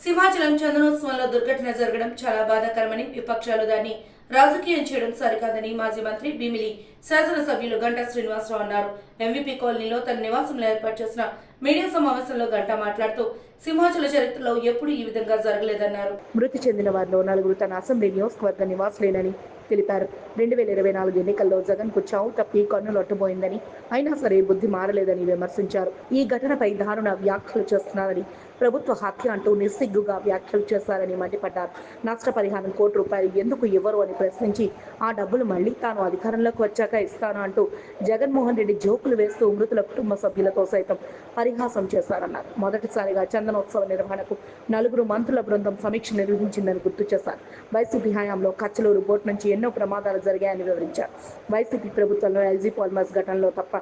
సింహాచలం చందనోత్సవంలో దుర్ఘటన జరగడం చాలా బాధాకరమని, విపక్షాలు దాన్ని రాజకీయం చేయడం సరికాదని మాజీ మంత్రి భీమిలి శాసనసభ్యులు గంటా శ్రీనివాసరావు అన్నారు. ఎంవీపీ కాలనీలో తన నివాసంలో ఏర్పాటు చేసిన మీడియా సమావేశంలో గంటా మాట్లాడుతూ సింహాచల చరిత్రలో ఎప్పుడూ ఈ విధంగా జరగలేదన్నారు. మృతి చెందిన వారిలో 4 తన అసెంబ్లీ నియోజకవర్గ నివాసులేనని తెలిపారు. 2024 ఎన్నికల్లో జగన్కు చావు తప్పి కన్నులొట్టబోయిందని, అయినా సరే బుద్ధి మారలేదని విమర్శించారు. ఈ ఘటనపై దారుణ వ్యాఖ్యలు చేస్తున్నారని, ప్రభుత్వ హత్య అంటూ నిస్సిగ్గుగా వ్యాఖ్యలు చేశారని మండిపడ్డారు. నష్టపరిహారం ₹1 ఎందుకు ఇవ్వరు అని ప్రశ్నించి, ఆ డబ్బులు మళ్లీ తాను అధికారంలోకి వచ్చాక ఇస్తాను అంటూ జగన్మోహన్ రెడ్డి జోకులు వేస్తూ మృతుల కుటుంబ సభ్యులతో సైతం పరిహాసం చేశారన్నారు. మొదటిసారిగా చందనోత్సవ నిర్వహణకు 4 మంత్రుల బృందం సమీక్ష నిర్వహించిందని గుర్తు చేశారు. వైసీపీ హయాంలో కచ్చలూరు బోట్ నుంచి ఎన్నో ప్రమాదాలు జరిగాయని వివరించారు. వైసీపీ ప్రభుత్వంలో ఎల్జీ పాలిమర్స్ ఘటనలో తప్ప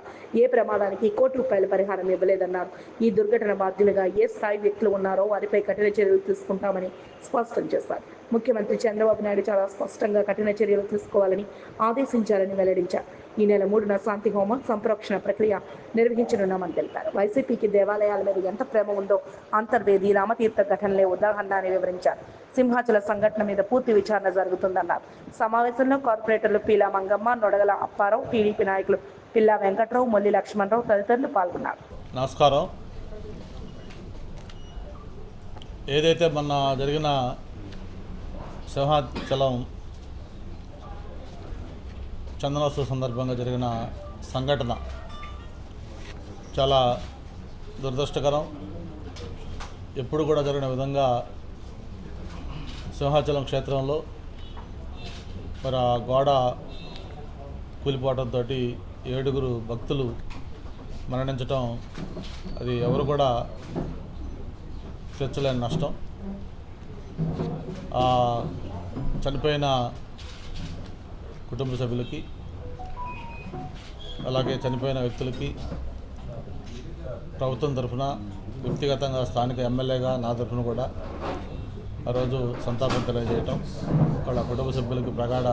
ఏ ప్రమాదానికి ₹1 పరిహారం ఇవ్వలేదన్నారు. ఈ దుర్ఘటన బాధ్యులుగా ఏ స్థాయి వ్యక్తులు ఉన్నారో వారిపై కఠిన చర్యలు తీసుకుంటామని స్పష్టం చేశారు. ముఖ్యమంత్రి చంద్రబాబు నాయుడు చాలా స్పష్టంగా కఠిన చర్యలు తీసుకోవాలని ఆదేశించారని వెల్లడించారు. ఈ నెల 3న శాంతి హోమం సంప్రోక్షణ ప్రక్రియ నిర్వహించనున్నామని తెలిపారు. వైసీపీకి దేవాలయాల మీద ఎంత ప్రేమ ఉందో అంతర్వేది రామతీర్థ ఘటనలే ఉదాహరణ అని వివరించారు. సింహాచల సంఘటన మీద పూర్తి విచారణ జరుగుతుందన్నారు. సమావేశంలో కార్పొరేటర్లు పీలా మంగమ్మ, నొడగల అప్పారావు, టీడీపీ నాయకులు పిల్లా వెంకట్రావు, మొల్లి లక్ష్మణరావు తదితరులు పాల్గొన్నారు. నమస్కారం. ఏదైతే మొన్న జరిగిన సింహాచలం చందనోత్సవ సందర్భంగా జరిగిన సంఘటన చాలా దురదృష్టకరం. ఎప్పుడు కూడా జరిగిన విధంగా సింహాచలం క్షేత్రంలో మరి ఆ గోడ కూలిపోవడంతో 7 భక్తులు మరణించటం అది ఎవరు కూడా తీర్చలేని నష్టం. చనిపోయిన కుటుంబ సభ్యులకి, అలాగే చనిపోయిన వ్యక్తులకి ప్రభుత్వం తరఫున, వ్యక్తిగతంగా స్థానిక ఎమ్మెల్యేగా నా తరఫున కూడా ఆ రోజు సంతాపం తెలియజేయటం, వాళ్ళ కుటుంబ సభ్యులకి ప్రగాఢ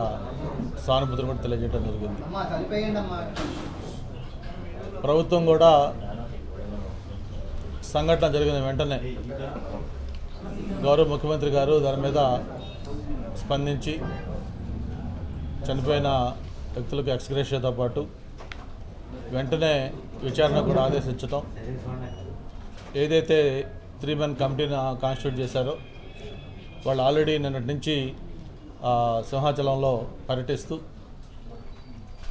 సానుభూతిని కూడా తెలియజేయడం జరిగింది. ప్రభుత్వం కూడా సంఘటన జరిగిన వెంటనే గౌరవ ముఖ్యమంత్రి గారు దాని మీద స్పందించి చనిపోయిన వ్యక్తులకు ఎక్స్గ్రేషియాతో పాటు వెంటనే విచారణ కూడా ఆదేశించటం, ఏదైతే 3 మెన్ కమిటీని కాన్స్టిట్యూట్ చేశారో వాళ్ళు ఆల్రెడీ నిన్నటి నుంచి సింహాచలంలో పర్యటిస్తూ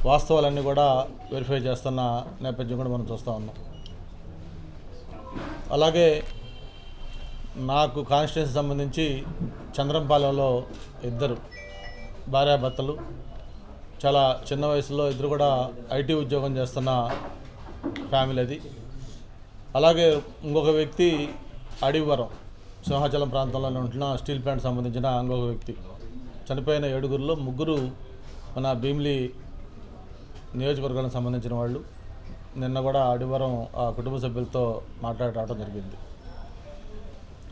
వాస్తవాలన్నీ కూడా వెరిఫై చేస్తున్న నేపథ్యం కూడా మనం చూస్తూ ఉన్నాం. అలాగే నాకు కాన్స్టిట్యున్సీ సంబంధించి చంద్రంపాలెంలో 2 భార్యాభర్తలు, చాలా చిన్న వయసులో 2 కూడా ఐటీ ఉద్యోగం చేస్తున్న ఫ్యామిలీ అది. అలాగే ఇంకొక వ్యక్తి అడివరం సింహాచలం ప్రాంతంలోనే ఉంటున్న స్టీల్ ప్లాంట్ సంబంధించిన ఇంకొక వ్యక్తి. చనిపోయిన 7గురిలో 3 మన భీమిలి నియోజకవర్గానికి సంబంధించిన వాళ్ళు. నిన్న కూడా అడివరం ఆ కుటుంబ సభ్యులతో మాట్లాడటం జరిగింది.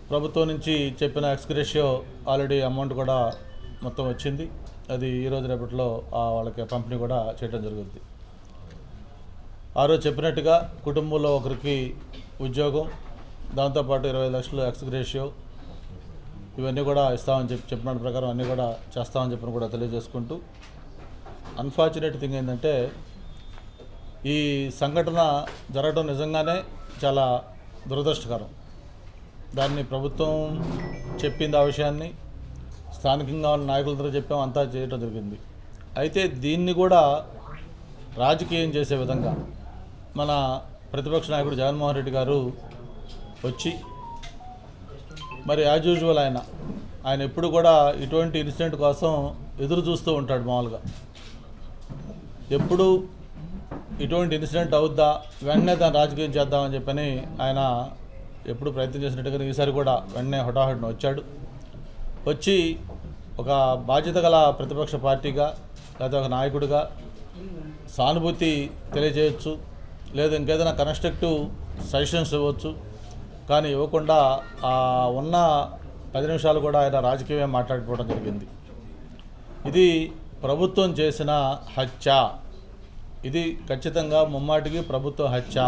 ప్రభుత్వం నుంచి చెప్పిన ఎక్స్గ్రేషియో ఆల్రెడీ అమౌంట్ కూడా మొత్తం వచ్చింది. అది ఈరోజు రేపట్లో వాళ్ళకి పంపిణీ కూడా చేయడం జరుగుతుంది. ఆ రోజు చెప్పినట్టుగా కుటుంబంలో ఒకరికి ఉద్యోగం, దాంతోపాటు 20 లక్షలు ఎక్స్గ్రేషియో ఇవన్నీ కూడా ఇస్తామని చెప్పిన ప్రకారం అన్నీ కూడా చేస్తామని చెప్పిన కూడా తెలియజేసుకుంటూ, అన్ఫార్చునేట్ థింగ్ ఏంటంటే ఈ సంఘటన జరగడం నిజంగానే చాలా దురదృష్టకరం. దాన్ని ప్రభుత్వం చెప్పింది, ఆ విషయాన్ని స్థానికంగా ఉన్న నాయకులతో చెప్పాం, అంతా చేయడం జరిగింది. అయితే దీన్ని కూడా రాజకీయం చేసే విధంగా మన ప్రతిపక్ష నాయకుడు జగన్మోహన్ రెడ్డి గారు వచ్చి మరి యాజ్ యూజువల్ ఆయన ఎప్పుడు కూడా ఇటువంటి ఇన్సిడెంట్ కోసం ఎదురు చూస్తూ ఉంటాడు. మామూలుగా ఎప్పుడు ఇటువంటి ఇన్సిడెంట్ అవుద్దా వెంటనే దాన్ని రాజకీయం చేద్దామని చెప్పని ఆయన ఎప్పుడు ప్రయత్నం చేసినట్టుగా ఈసారి కూడా వెంటనే హుటాహుటిన వచ్చాడు. వచ్చి ఒక బాధ్యత గల ప్రతిపక్ష పార్టీగా లేదా ఒక నాయకుడిగా సానుభూతి తెలియజేయచ్చు, లేదా ఇంకేదైనా కన్స్ట్రక్టివ్ సజెషన్స్ ఇవ్వచ్చు. కానీ ఇవ్వకుండా ఉన్న 10 నిమిషాలు కూడా ఆయన రాజకీయమే మాట్లాడుకోవడం జరిగింది. ఇది ప్రభుత్వం చేసిన హత్య, ఇది ఖచ్చితంగా ముమ్మాటికి ప్రభుత్వ హత్య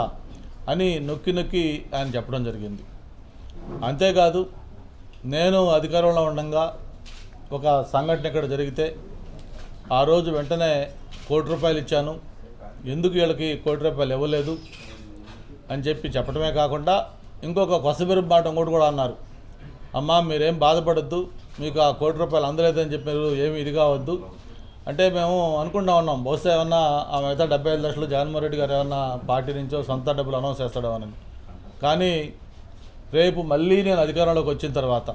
అని నొక్కి ఆయన చెప్పడం జరిగింది. అంతేకాదు నేను అధికారంలో ఉండగా ఒక సంఘటన ఇక్కడ జరిగితే ఆ రోజు వెంటనే ₹1,00,00,000 ఇచ్చాను, ఎందుకు వీళ్ళకి ₹1,00,00,000 ఇవ్వలేదు అని చెప్పడమే కాకుండా ఇంకొక కొసబెరుపు మాట ఇంకోటి కూడా అన్నారు. అమ్మా మీరేం బాధపడద్దు, మీకు ఆ ₹1,00,00,000 అందలేదని చెప్పారు, ఏమి ఇది కావద్దు అంటే మేము అనుకుంటా ఉన్నాం బహుశా ఏమన్నా ఆ మిగతా 75 లక్షలు జగన్మోహన్ రెడ్డి గారు ఏమన్నా పార్టీ నుంచో సొంత డబ్బులు అనౌన్స్ చేస్తాడేమోనని. కానీ రేపు మళ్ళీ నేను అధికారంలోకి వచ్చిన తర్వాత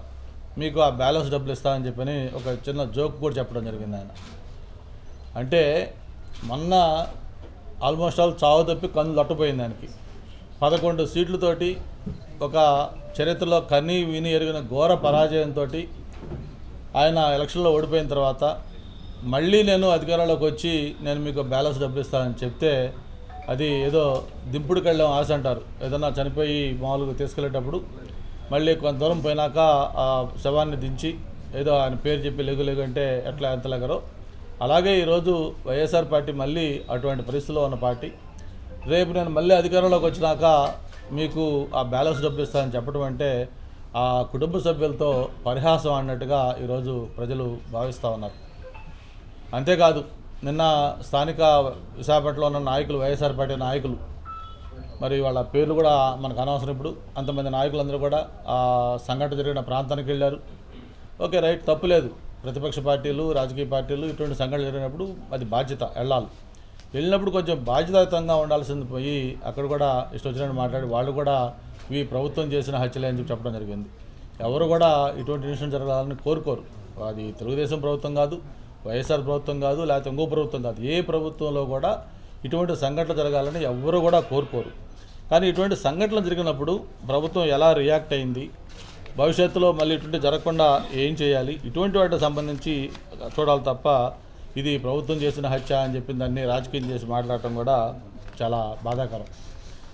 మీకు ఆ బ్యాలెన్స్ డబ్బులు ఇస్తానని చెప్పని ఒక చిన్న జోక్ కూడా చెప్పడం జరిగింది ఆయన. అంటే మొన్న ఆల్మోస్ట్ ఆల్ చావు తప్పి కన్ను లొట్టపోయింది దానికి. 11 సీట్లతోటి ఒక చరిత్రలో కని విని ఎరిగిన ఘోర పరాజయంతో ఆయన ఎలక్షన్లో ఓడిపోయిన తర్వాత మళ్ళీ నేను అధికారంలోకి వచ్చి నేను మీకు బ్యాలెన్స్ డబ్బులు ఇస్తానని చెప్తే అది ఏదో దింపుడికి వెళ్ళాం ఆశ అంటారు. ఏదన్నా చనిపోయి మామూలుగా తీసుకెళ్ళేటప్పుడు మళ్ళీ కొంత దూరం పోయినాక ఆ శవాన్ని దించి ఏదో ఆయన పేరు చెప్పి లేగు అంటే ఎట్లా ఎంత లేగరో అలాగే ఈరోజు వైఎస్ఆర్ పార్టీ మళ్ళీ అటువంటి పరిస్థితిలో ఉన్న పార్టీ. రేపు నేను మళ్ళీ అధికారంలోకి వచ్చినాక మీకు ఆ బ్యాలెన్స్ డబ్బులు ఇస్తానని చెప్పడం అంటే ఆ కుటుంబ సభ్యులతో పరిహాసం అన్నట్టుగా ఈరోజు ప్రజలు భావిస్తూ ఉన్నారు. అంతేకాదు నిన్న స్థానిక విశాఖపట్నంలో ఉన్న నాయకులు, వైఎస్ఆర్ పార్టీ నాయకులు, మరి వాళ్ళ పేర్లు కూడా మనకు అనవసరం ఇప్పుడు, అంతమంది నాయకులందరూ కూడా ఆ సంఘటన జరిగిన ప్రాంతానికి వెళ్ళారు. ఓకే రైట్, తప్పు లేదు. ప్రతిపక్ష పార్టీలు, రాజకీయ పార్టీలు ఇటువంటి సంఘటనలు జరిగినప్పుడు అది బాధ్యత, వెళ్ళినప్పుడు కొంచెం బాధ్యతాయుతంగా ఉండాల్సింది పోయి అక్కడ కూడా ఇష్టం వచ్చినట్టు మాట్లాడి వాళ్ళు కూడా ఇవి ప్రభుత్వం చేసిన హత్యలే అని చెప్పడం జరిగింది. ఎవరు కూడా ఇటువంటి ఇన్సిడెంట్ జరగాలని కోరుకోరు. అది తెలుగుదేశం ప్రభుత్వం కాదు, వైఎస్ఆర్ ప్రభుత్వం కాదు, లేకపోతే ఇంకో ప్రభుత్వం కాదు, ఏ ప్రభుత్వంలో కూడా ఇటువంటి సంఘటనలు జరగాలని ఎవరు కూడా కోరుకోరు. కానీ ఇటువంటి సంఘటనలు జరిగినప్పుడు ప్రభుత్వం ఎలా రియాక్ట్ అయింది, భవిష్యత్తులో మళ్ళీ ఇటువంటి జరగకుండా ఏం చేయాలి, ఇటువంటి వాటికి సంబంధించి చూడాలి తప్ప ఇది ప్రభుత్వం చేసిన హత్య అని చెప్పిన దాన్ని రాజకీయం చేసి మాట్లాడటం కూడా చాలా బాధాకరం.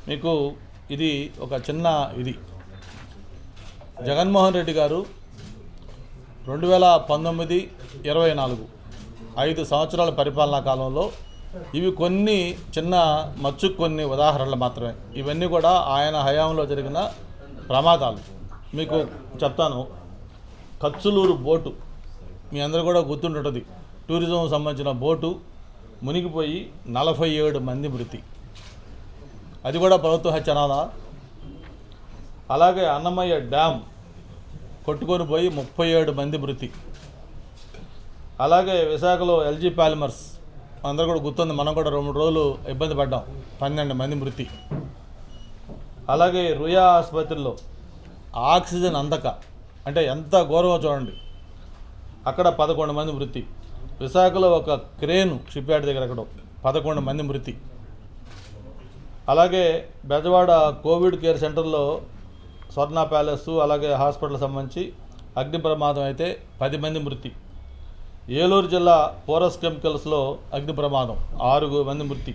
మీకు ఇది ఒక చిన్న జగన్మోహన్ రెడ్డి గారు 2019-24 5 సంవత్సరాల పరిపాలనా కాలంలో ఇవి కొన్ని కొన్ని ఉదాహరణలు మాత్రమే. ఇవన్నీ కూడా ఆయన హయాంలో జరిగిన ప్రమాదాలు. మీకు చెప్తాను. కచ్చులూరు బోటు మీ అందరూ కూడా గుర్తుంటుంది. టూరిజం సంబంధించిన బోటు మునిగిపోయి 47 మంది మృతి. అది కూడా ప్రభుత్వ హత్య అనాలా? అలాగే అన్నమయ్య డ్యామ్ కొట్టుకొని పోయి 37 మంది మృతి. అలాగే విశాఖలో ఎల్జీ పాలిమర్స్ అందరూ కూడా గుర్తుంది, మనం కూడా 2-3 రోజులు ఇబ్బంది పడ్డాం, 12 మంది మృతి. అలాగే రుయా ఆసుపత్రిలో ఆక్సిజన్ అందక అంటే ఎంత ఘోరమో చూడండి, అక్కడ 11 మంది మృతి. విశాఖలో ఒక క్రేను షిప్యార్డ్ దగ్గర అక్కడ 11 మంది మృతి. అలాగే బెజవాడ కోవిడ్ కేర్ సెంటర్లో స్వర్ణ ప్యాలెస్ అలాగే హాస్పిటల్ సంబంధించి అగ్ని ప్రమాదం అయితే 10 మంది మృతి. ఏలూరు జిల్లా పోరస్ కెమికల్స్లో అగ్ని ప్రమాదం 6 మంది మృతి.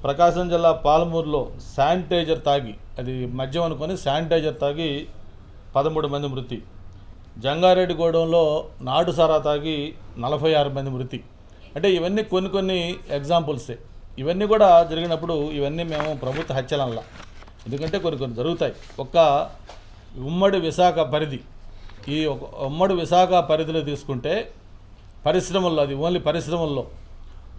ప్రకాశం జిల్లా పాలమూరులో శానిటైజర్ తాగి, అది మద్యం అనుకొని శానిటైజర్ తాగి 13 మంది మృతి. జంగారెడ్డి గూడెంలో నాటు సారా తాగి 46 మంది మృతి. అంటే ఇవన్నీ కొన్ని ఎగ్జాంపుల్సే. ఇవన్నీ కూడా జరిగినప్పుడు ఇవన్నీ మేము ప్రభుత్వ హత్యలల్లా, ఎందుకంటే కొన్ని జరుగుతాయి. ఒక ఉమ్మడి విశాఖ పరిధి, ఈ ఉమ్మడి విశాఖ పరిధిలో తీసుకుంటే పరిశ్రమల్లో, అది ఓన్లీ పరిశ్రమల్లో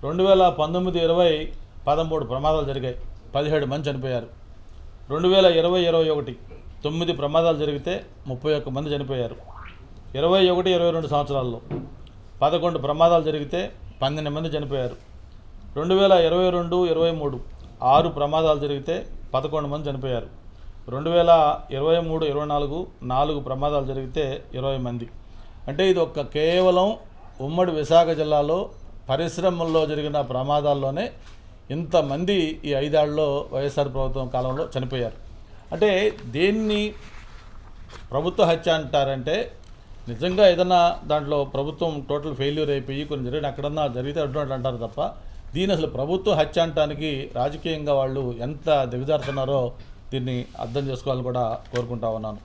2019-20 13 ప్రమాదాలు జరిగాయి, 17 మంది చనిపోయారు. 2020-21 9 ప్రమాదాలు జరిగితే 31 మంది చనిపోయారు. 21-22 సంవత్సరాల్లో 11 ప్రమాదాలు జరిగితే 12 మంది చనిపోయారు. 2022-23 6 ప్రమాదాలు జరిగితే 11 మంది చనిపోయారు. 2023-24 4 ప్రమాదాలు జరిగితే 20 మంది. అంటే ఇది కేవలం ఉమ్మడి విశాఖ జిల్లాలో పరిశ్రమల్లో జరిగిన ప్రమాదాల్లోనే ఇంతమంది ఈ 5 ఏళ్లలో వైఎస్ఆర్ ప్రభుత్వం కాలంలో చనిపోయారు. అంటే దేన్ని ప్రభుత్వ హత్య అంటారంటే నిజంగా ఏదన్నా దాంట్లో ప్రభుత్వం టోటల్ ఫెయిల్యూర్ అయిపోయి కొన్ని జరిగిన ఎక్కడన్నా జరిగితే అటువంటి అంటారు తప్ప దీని అసలు ప్రభుత్వ హత్య అంటానికి రాజకీయంగా వాళ్ళు ఎంత దిగజారుతున్నారో దీన్ని అర్థం చేసుకోవాలని కూడా కోరుకుంటా ఉన్నాను.